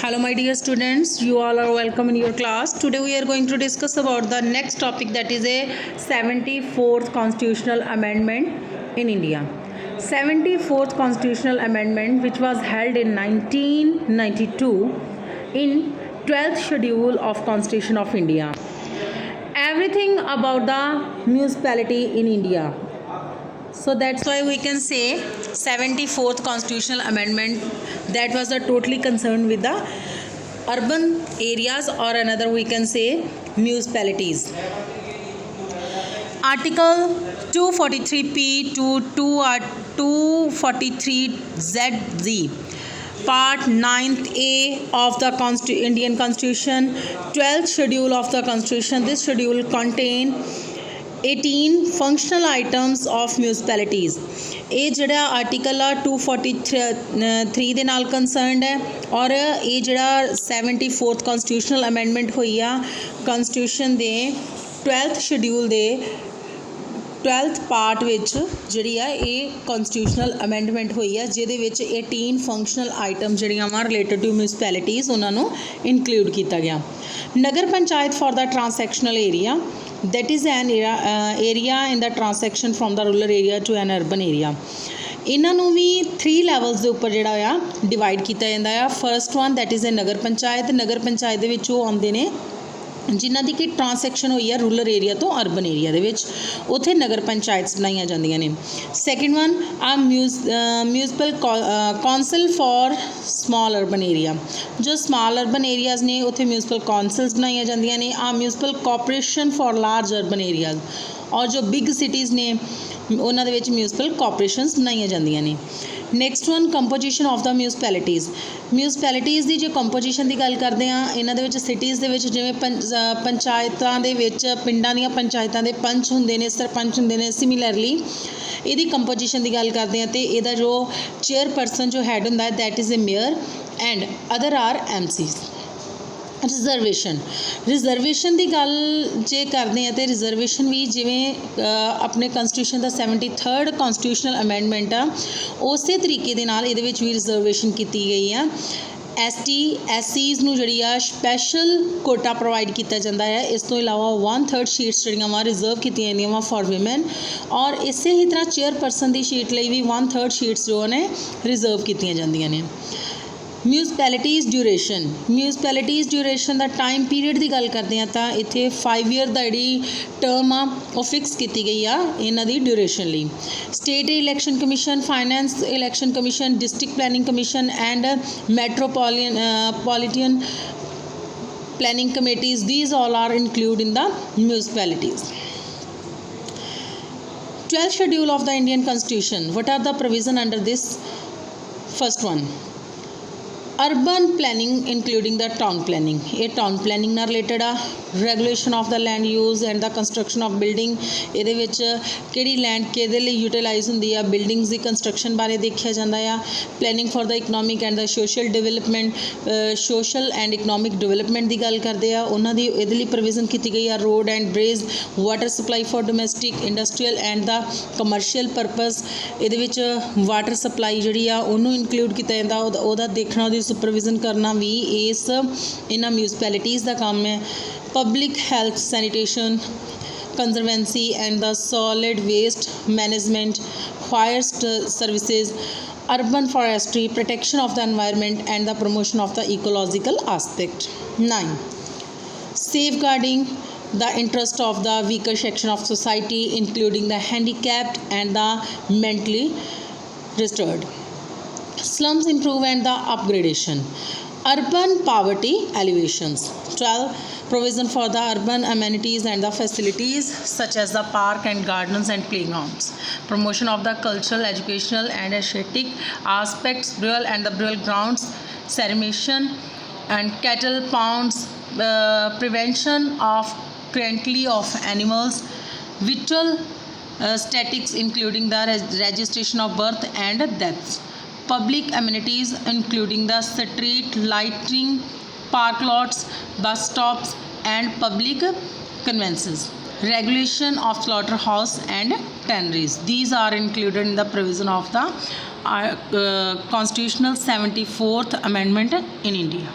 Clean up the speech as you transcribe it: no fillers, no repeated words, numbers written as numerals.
Hello my dear students, you all are welcome in your class. Today we are going to discuss about the next topic, that is a 74th constitutional amendment in India. 74th constitutional amendment, which was held in 1992 in 12th schedule of Constitution of India. Everything about the municipality in India. So that's why we can say 74th constitutional amendment, that was totally concerned with the urban areas, or another we can say municipalities. Article 243p to 243ZZ, Part 9th A of the Indian Constitution, 12th schedule of the Constitution. This schedule contain 18 functional items of municipalities. ਇਹ ਜਿਹੜਾ article ਆ 243 ਦੇ ਨਾਲ concerned ਹੈ, ਔਰ ਇਹ ਜਿਹੜਾ 74th constitutional amendment ਹੋਈ ਆ ਕਨਸਟੀਟਿਊਸ਼ਨ ਦੇ 12th ਸ਼ਡਿਊਲ ਦੇ 12th ਪਾਰਟ ਵਿੱਚ ਜਿਹੜੀ ਆ ਇਹ ਕਨਸਟੀਟਿਊਸ਼ਨਲ ਅਮੈਂਡਮੈਂਟ ਹੋਈ ਆ, ਜਿਹਦੇ ਵਿੱਚ 18 ਫੰਕਸ਼ਨਲ ਆਈਟਮ ਜਿਹੜੀਆਂ ਵਾ ਰਿਲੇਟਡ ਟੂ ਮਿਊਨਿਸਪੈਲਿਟੀਜ਼ ਉਹਨਾਂ ਨੂੰ ਇਨਕਲੂਡ ਕੀਤਾ ਗਿਆ। Nagar panchayat for the transactional area, that is an area in the transaction from the rural area to an urban area। ਇਹਨਾਂ ਨੂੰ ਵੀ 3 ਲੈਵਲਸ ਦੇ ਉੱਪਰ ਜਿਹੜਾ ਆ ਡਿਵਾਈਡ ਕੀਤਾ ਜਾਂਦਾ ਆ। First one that is a nagar panchayat. Nagar panchayat ਦੇ ਵਿੱਚ ਉਹ ਆਉਂਦੇ ਨੇ ਜਿਨ੍ਹਾਂ ਦੀ ਕਿ ਟ੍ਰਾਂਸੈਕਸ਼ਨ ਹੋਈ ਆ ਰੂਰਲ ਏਰੀਆ ਤੋਂ ਅਰਬਨ ਏਰੀਆ ਦੇ ਵਿੱਚ, ਉੱਥੇ ਨਗਰ ਪੰਚਾਇਤਸ ਬਣਾਈਆਂ ਜਾਂਦੀਆਂ ਨੇ। ਸੈਕਿੰਡ ਵਨ ਆ municipal council for small urban area. ਜੋ ਸਮਾਲ ਅਰਬਨ ਏਰੀਆਜ਼ ਨੇ ਉੱਥੇ ਮਿਊਨਿਸਪਲ ਕੌਂਸਲਸ ਬਣਾਈਆਂ ਜਾਂਦੀਆਂ ਨੇ। ਆ municipal corporation for large urban areas, ਔਰ ਜੋ ਬਿਗ ਸਿਟੀਜ਼ ਨੇ ਉਹਨਾਂ ਦੇ ਵਿੱਚ ਮਿਊਨਿਸਪਲ ਕਾਰਪੋਰੇਸ਼ਨਸ ਬਣਾਈਆਂ ਜਾਂਦੀਆਂ ਨੇ। Next one composition of the municipalities. Municipalities ਦੀ ਜੇ ਕੰਪੋਜੀਸ਼ਨ ਦੀ ਗੱਲ ਕਰਦੇ ਹਾਂ, ਇਹਨਾਂ ਦੇ ਵਿੱਚ ਸਿਟੀਜ਼ ਦੇ ਵਿੱਚ ਜਿਵੇਂ ਪੰਚਾਇਤਾਂ ਦੇ ਵਿੱਚ ਪਿੰਡਾਂ ਦੀਆਂ ਪੰਚਾਇਤਾਂ ਦੇ ਪੰਚ ਹੁੰਦੇ ਨੇ, ਸਰਪੰਚ ਹੁੰਦੇ ਨੇ। ਸਿਮਿਲਰਲੀ ਇਹਦੀ ਕੰਪੋਜੀਸ਼ਨ ਦੀ ਗੱਲ ਕਰਦੇ ਹਾਂ ਤੇ ਇਹਦਾ ਜੋ ਚੇਅਰਪਰਸਨ ਜੋ ਹੈਡ ਹੁੰਦਾ ਹੈ that is a mayor and other are MCs। Reservation ਦੀ ਗੱਲ ਜੇ ਕਰਦੇ ਹਾਂ ਤਾਂ ਰਿਜ਼ਰਵੇਸ਼ਨ ਵੀ ਜਿਵੇਂ ਆਪਣੇ ਕਨਸਟੀਟਿਊਸ਼ਨ ਦਾ 73rd ਕਨਸਟੀਟਿਊਸ਼ਨਲ ਅਮੈਂਡਮੈਂਟ ਆ, ਉਸੇ ਤਰੀਕੇ ਦੇ ਨਾਲ ਇਹਦੇ ਵਿੱਚ ਵੀ ਰਿਜ਼ਰਵੇਸ਼ਨ ਕੀਤੀ ਗਈ ਆ। ST SCs ਨੂੰ ਜਿਹੜੀ ਆ ਸਪੈਸ਼ਲ ਕੋਟਾ ਪ੍ਰੋਵਾਈਡ ਕੀਤਾ ਜਾਂਦਾ ਹੈ। ਇਸ ਤੋਂ ਇਲਾਵਾ 1/3 ਸੀਟਸ ਜਿਹੜੀਆਂ ਵਾ ਰਿਜ਼ਰਵ ਕੀਤੀਆਂ ਜਾਂਦੀਆਂ ਵਾ ਫॉर ਵੀਮੈਨ, ਔਰ ਇਸੇ ਹੀ ਤਰ੍ਹਾਂ ਚੇਅਰਪਰਸਨ ਦੀ ਸੀਟ ਲਈ ਵੀ 1/3 ਸੀਟਸ ਜੋ ਨੇ ਰਿਜ਼ਰਵ ਕੀਤੀਆਂ ਜਾਂਦੀਆਂ ਨੇ। ਮਿਊਨਿਸਪੈਲਿਟੀਜ਼ ਡਿਊਰੇਸ਼ਨ ਦਾ ਟਾਈਮ ਪੀਰੀਅਡ ਦੀ ਗੱਲ ਕਰਦੇ ਹਾਂ ਤਾਂ ਇੱਥੇ 5 ਈਅਰ ਦਾ ਜਿਹੜੀ ਟਰਮ ਆ ਉਹ ਫਿਕਸ ਕੀਤੀ ਗਈ ਆ ਇਹਨਾਂ ਦੀ ਡਿਊਰੇਸ਼ਨ ਲਈ। State election commission, finance election commission, district planning commission and metropolitan planning committees, these all are included in the municipalities। 12th schedule of the Indian Constitution, what are the provision under this? First one, urban planning including the town planning। ਇਹ town planning ਨਾਲ related ਆ। Regulation of the land use and the construction of building, ਇਹਦੇ ਵਿੱਚ ਕਿਹੜੀ land ਕਿਹਦੇ ਲਈ utilise ਹੁੰਦੀ ਆ, ਬਿਲਡਿੰਗਸ ਦੀ ਕੰਸਟਰਕਸ਼ਨ ਬਾਰੇ ਦੇਖਿਆ ਜਾਂਦਾ ਆ। Planning for the economic and the social development, social and economic development ਦੀ ਗੱਲ ਕਰਦੇ ਆ, ਉਹਨਾਂ ਦੀ ਇਹਦੇ ਲਈ ਪ੍ਰੋਵੀਜ਼ਨ ਕੀਤੀ ਗਈ ਆ। Road and bridge, water supply for domestic, industrial and the commercial purpose, ਇਹਦੇ ਵਿੱਚ ਵਾਟਰ ਸਪਲਾਈ ਜਿਹੜੀ ਆ ਉਹਨੂੰ ਇਨਕਲੂਡ ਕੀਤਾ ਜਾਂਦਾ, ਉਹਦਾ ਦੇਖਣਾ, ਉਹਦੀ ਸੁਪਰਵਿਜ਼ਨ ਕਰਨਾ ਵੀ ਇਹਨਾਂ ਮਿਊਨਿਸਪੈਲਿਟੀਜ਼ ਦਾ ਕੰਮ ਹੈ। Public health, sanitation, conservancy and the solid waste management, fire services, urban forestry, protection of the environment and the promotion of the ecological aspect। 9, safeguarding the interest of the weaker section of society including the handicapped and the mentally retarded। Slums improve and the upgradation, urban poverty alleviations। 12, provision for the urban amenities and the facilities such as the park and gardens and playgrounds, promotion of the cultural, educational and aesthetic aspects, burial and the burial grounds, cremation and cattle pounds, prevention of cruelty of animals, vital statistics including the registration of birth and deaths, public amenities including the street lighting, park lots, bus stops and public conveyances, regulation of slaughterhouse and tanneries. These are included in the provision of the constitutional 74th amendment in India.